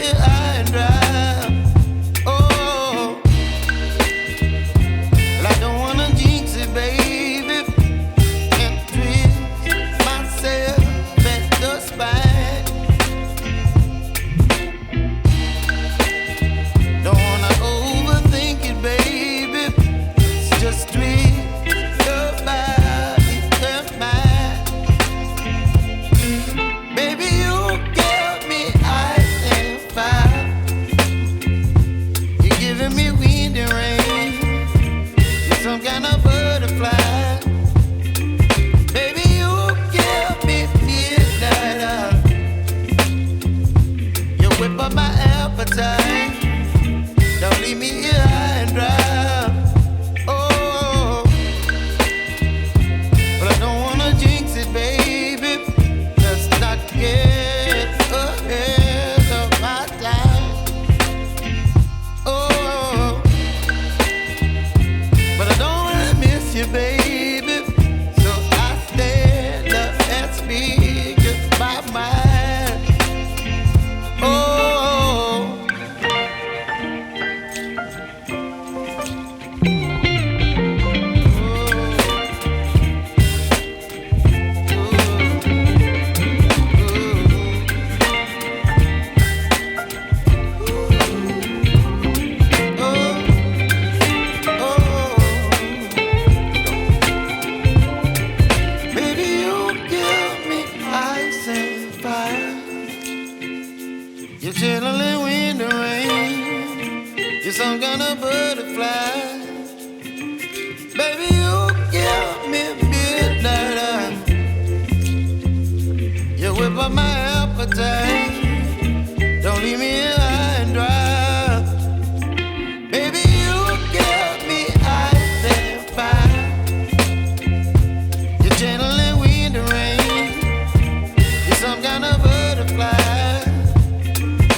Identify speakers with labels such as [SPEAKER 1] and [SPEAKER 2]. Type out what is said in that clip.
[SPEAKER 1] here high and dry. Oh, well, I don't wanna jinx it, baby, and twist myself at the spine. Don't wanna overthink it, baby. It's just twist your body and mine. Baby, you give me ice and fire. You're giving me wind and rain. You're some kind of butterfly. Baby, you give me midnight. You whip up my appetite. Don't leave me here high and dry. Oh, but I don't wanna jinx it, baby. Let's not get ahead of my time. Oh, but I don't wanna miss you, baby. So I stand up and speak my mind. Oh. Baby, you give me ice and fire. You're chilling wind and rain. You're some kind of butterfly. Baby, you give me midnight. You whip up my appetite.